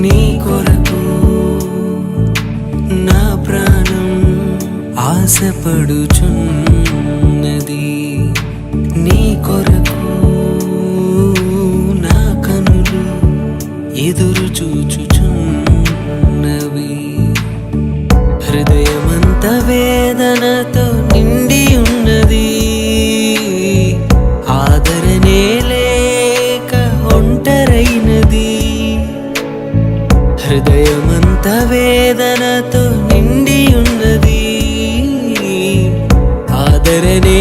నీ కొరకు నా ప్రాణం ఆశపడుచున్నది, నీ కొరకు నా కనులు ఎదురు చూచుచున్నవి. హృదయమంత వేదనతో నిండి ఉన్నది, ఆదరణే లేక ఒంటరైనది. హృదయమంత వేదనతో నిండి ఉన్నది, ఆదరణే